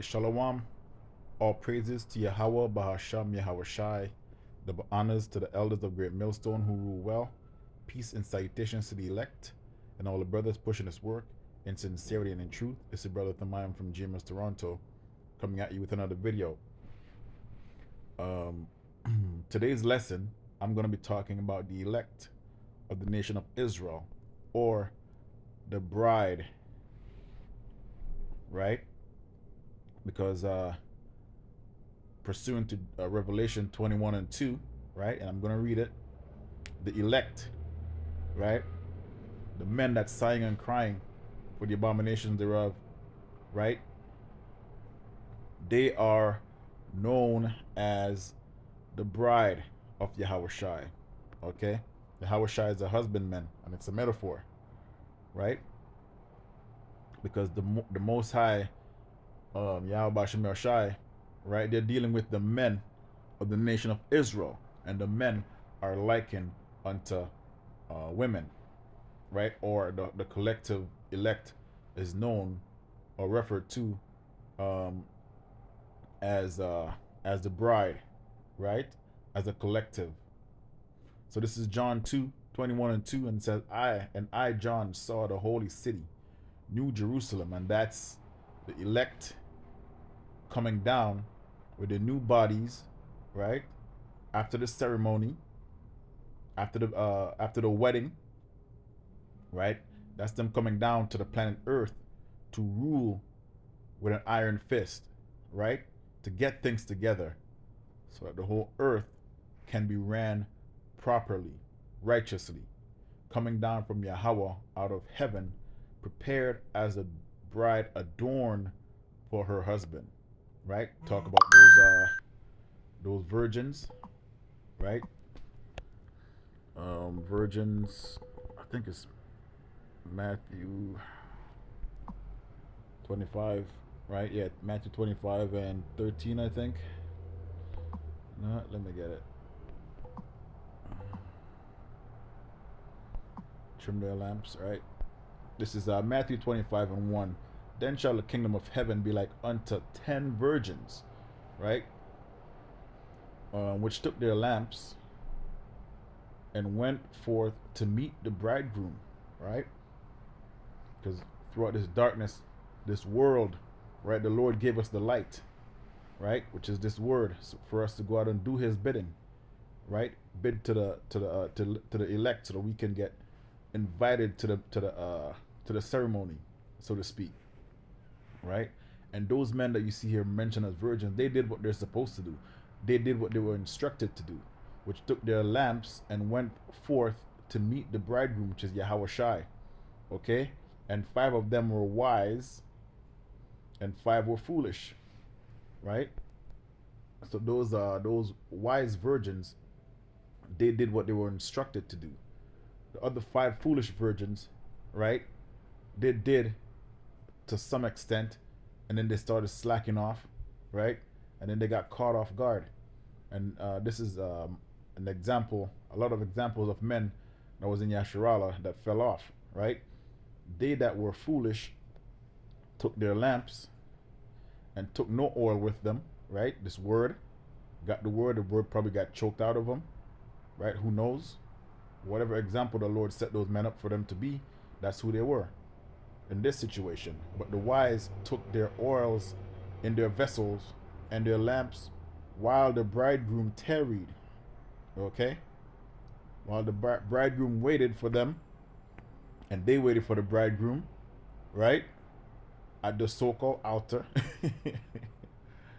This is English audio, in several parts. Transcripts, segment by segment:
Shalom. All praises to Yahweh, Bahasham, Yahweh Shai. The honors to the elders of Great Millstone who rule well. Peace and salutations to the elect and all the brothers pushing this work in sincerity and in truth. It's your brother Thamayim from GMS Toronto coming at you with another video. Um, Today's lesson, I'm going to be talking about the elect of the nation of Israel, or the bride, right? Because pursuant to Revelation 21 and 2, right? And I'm going to read it. The elect, right? The men that sighing and crying for the abominations thereof, right? They are known as the bride of Yahweh Shai, okay? Yahweh Shai is a husbandman, and it's a metaphor, right? Because the Most High, Yahweh Bashem Shai, right? They're dealing with the men of the nation of Israel, and the men are likened unto women, right? Or the collective elect is known or referred to um, as the bride, right? As a collective. So this is John 2:21 and 2, and it says, I John saw the holy city, New Jerusalem, and that's the elect coming down with the new bodies, right? After the ceremony, after the wedding, right? That's them coming down to the planet Earth to rule with an iron fist, right? To get things together so that the whole earth can be ran properly, righteously, coming down from Yahweh out of heaven, prepared as a bride adorned for her husband, right? Talk about those virgins, right? Virgins, I think it's Matthew 25, right? Yeah, Matthew 25 and 13, I think. No, let me get it. Trim their lamps, right? This is Matthew 25 and 1. Then shall the kingdom of heaven be like unto 10 virgins, right? Which took their lamps and went forth to meet the bridegroom, right? Because throughout this darkness, this world, right, the Lord gave us the light, right, which is this word, so for us to go out and do His bidding, right? Bid to the elect, so that we can get invited to the ceremony, so to speak, right? And those men that you see here mentioned as virgins, they did what they're supposed to do. They did what they were instructed to do, which took their lamps and went forth to meet the bridegroom, which is Yahweh Shai. Okay? And 5 of them were wise and 5 were foolish. Right? So those wise virgins, they did what they were instructed to do. The other 5 foolish virgins, right? They did to some extent, and then they started slacking off, right? And then they got caught off guard. And this is an example, a lot of examples of men that was in Yasharala that fell off, right? They that were foolish took their lamps and took no oil with them, right? This word, got the word probably got choked out of them, right? Who knows? Whatever example the Lord set those men up for them to be, that's who they were in this situation. But the wise took their oils in their vessels and their lamps while the bridegroom tarried, okay? While the bridegroom waited for them, and they waited for the bridegroom, right? At the so-called altar.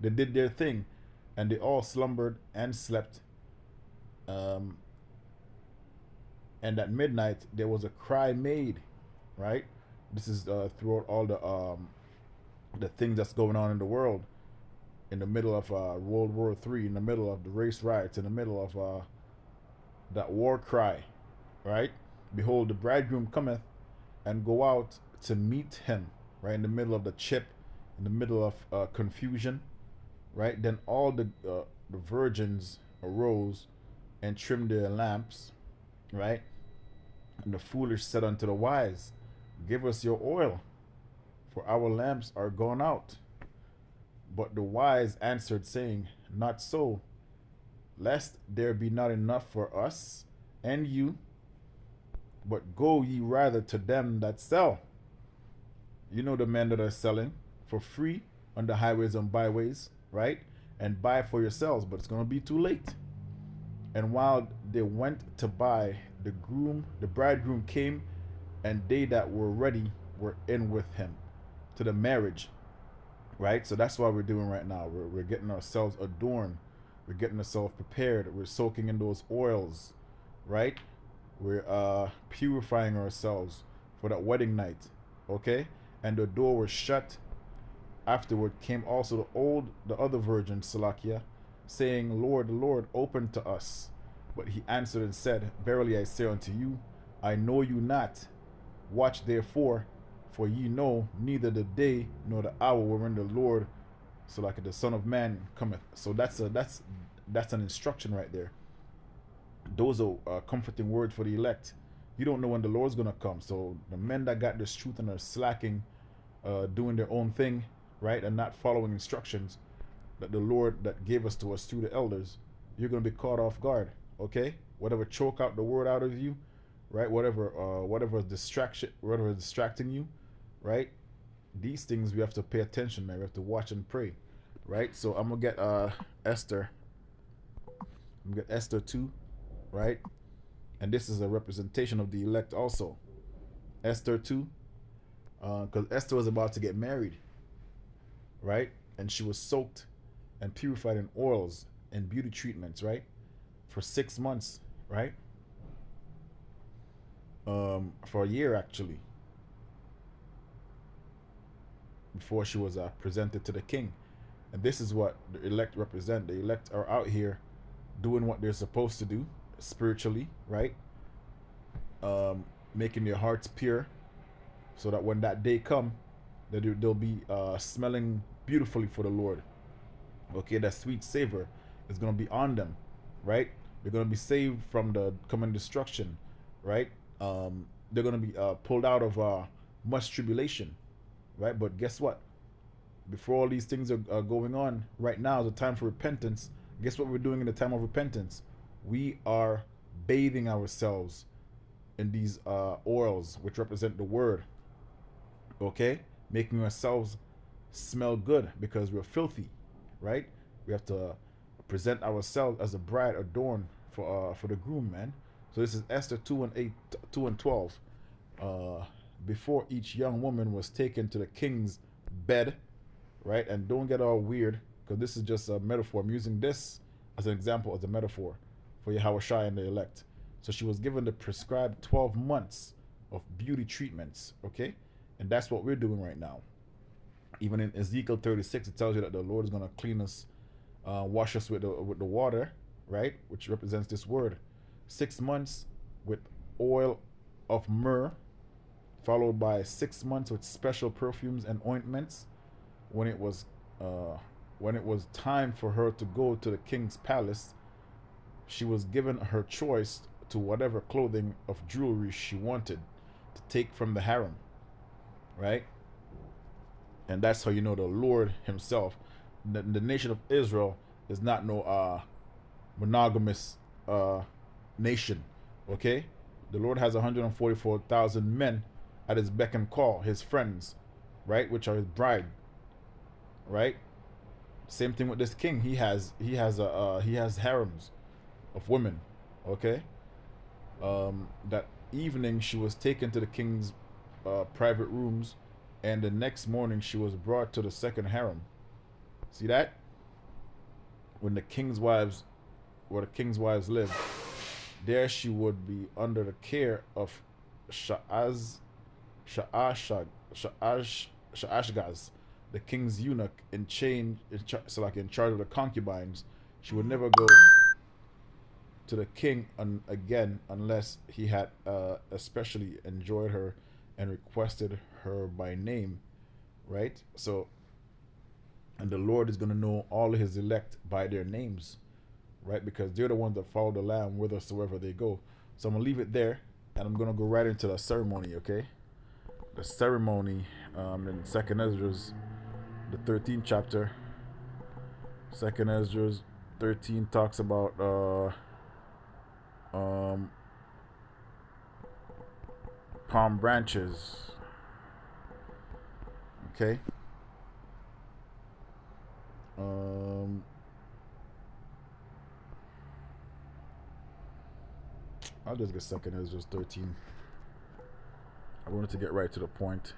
They did their thing, and they all slumbered and slept. And at midnight there was a cry made, right? This is throughout all the things that's going on in the world, in the middle of World War III, in the middle of the race riots, in the middle of that war cry, right? Behold, the bridegroom cometh, and go out to meet him, right? In the middle of the chip, in the middle of confusion, right? Then all the virgins arose and trimmed their lamps, right? And the foolish said unto the wise, give us your oil, for our lamps are gone out. But the wise answered, saying, Not so, lest there be not enough for us and you, but go ye rather to them that sell. You know the men that are selling for free on the highways and byways, right? And buy for yourselves, but it's going to be too late. And while they went to buy, the bridegroom came, and they that were ready were in with him to the marriage, right? So that's what we're doing right now. We're getting ourselves adorned. We're getting ourselves prepared. We're soaking in those oils, right? We're purifying ourselves for that wedding night, okay? And the door was shut. Afterward came also the other virgin, Salakia, saying, Lord, Lord, open to us. But he answered and said, Verily I say unto you, I know you not. Watch therefore, for ye know neither the day nor the hour wherein the Lord, so like the Son of Man, cometh. So that's an instruction right there. Those are comforting words for the elect. You don't know when the Lord's gonna come. So the men that got this truth and are slacking, doing their own thing, right, and not following instructions that the Lord that gave us to us through the elders, you're gonna be caught off guard. Okay, whatever choke out the word out of you, right? Whatever is distracting you, right? These things we have to pay attention, man. We have to watch and pray, right? So I'm gonna get Esther. I'm gonna get Esther 2, right? And this is a representation of the elect also. Esther 2, because Esther was about to get married, right? And she was soaked and purified in oils and beauty treatments, right? For 6 months, right? For a year actually, before she was presented to the king. And this is what the elect represent. The elect are out here doing what they're supposed to do spiritually, right? Making their hearts pure, so that when that day come, that they'll be smelling beautifully for the Lord. Okay, that sweet savor is gonna be on them, right? They're gonna be saved from the coming destruction, right? They're gonna be pulled out of much tribulation, right? But guess what? Before all these things are going on, right now is the time for repentance. Guess what we're doing in the time of repentance? We are bathing ourselves in these oils, which represent the word. Okay, making ourselves smell good because we're filthy, right? We have to present ourselves as a bride adorned for the groom, man. So this is Esther 2:8, 2:12. Before each young woman was taken to the king's bed, right? And don't get all weird, because this is just a metaphor. I'm using this as an example, as a metaphor for Yahushua and the elect. So she was given the prescribed 12 months of beauty treatments, okay? And that's what we're doing right now. Even in Ezekiel 36, it tells you that the Lord is going to clean us, wash us with the water, right? Which represents this word. 6 months with oil of myrrh, followed by 6 months with special perfumes and ointments. When it was time for her to go to the king's palace, she was given her choice to whatever clothing of jewelry she wanted to take from the harem, right? And that's how you know the Lord himself, the nation of Israel, is not no monogamous nation, okay? The Lord has 144,000 men at his beck and call, his friends, right, which are his bride, right? Same thing with this king. He has harems of women, okay? That evening she was taken to the king's private rooms, and the next morning she was brought to the second harem. See that? When the king's wives, where the king's wives lived, there she would be under the care of Sha'ashgaz, the king's eunuch, so like in charge of the concubines. She would never go to the king again unless he had especially enjoyed her and requested her by name, right? So, and the Lord is going to know all of his elect by their names, right? Because they're the ones that follow the Lamb whithersoever they go. So I'm going to leave it there, and I'm going to go right into the ceremony, okay? The ceremony in 2nd Ezra's, the 13th chapter, Second Ezra 13 talks about um, palm branches. Okay. Um, I'll just get second Ezra 13. I wanted to get right to the point.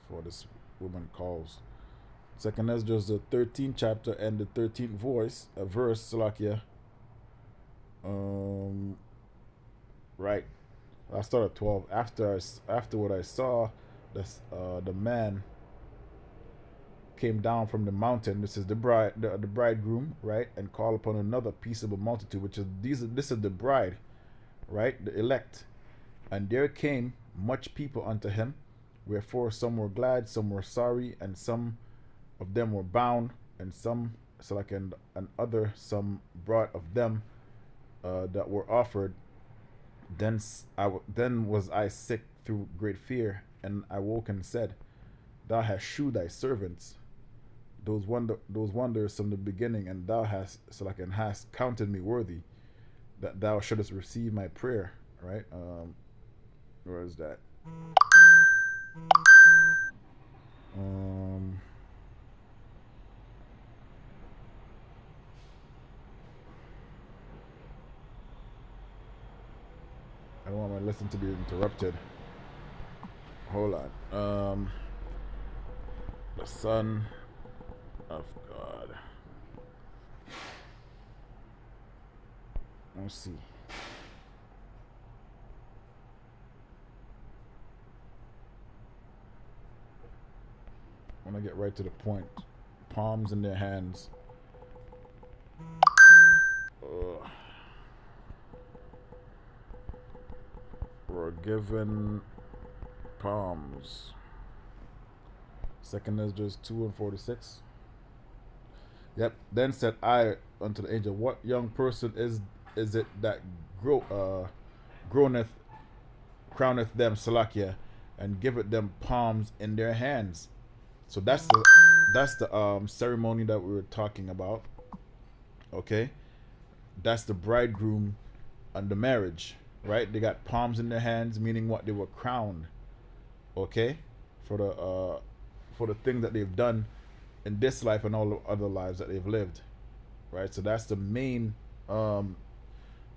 For this woman calls. Second Ezra, the 13th chapter and the 13th verse, Salakia. Um, right. I started 12. After what I saw, the man came down from the mountain. This is the bridegroom, right, and called upon another peaceable multitude, which is this is the bride, right, the elect. And there came much people unto him, wherefore some were glad, some were sorry, and some of them were bound, and some, so like and other, some brought of them that were offered. Then was I sick through great fear, and I woke and said, Thou hast shewed thy servants those wonders from the beginning, and thou hast and hast counted me worthy that thou shouldest receive my prayer. Right? Where is that? Um, I don't want my lesson to be interrupted. Hold on. The Son of God. Let's see. I want to get right to the point. Palms in their hands. Were given palms. Second Ezra 2:46. Yep. Then said I unto the angel, What young person is it that groaneth, crowneth them Salakia, and giveth them palms in their hands? So that's the ceremony that we were talking about. Okay, that's the bridegroom and the marriage, right? They got palms in their hands, meaning what? They were crowned. Okay, for the thing that they've done in this life and all the other lives that they've lived, right? So that's the main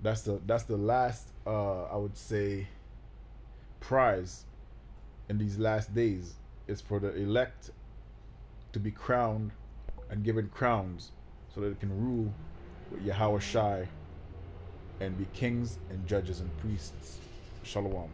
that's the last I would say prize in these last days is for the elect to be crowned and given crowns so that they can rule with Yahweh Shai and be kings and judges and priests. Shalom.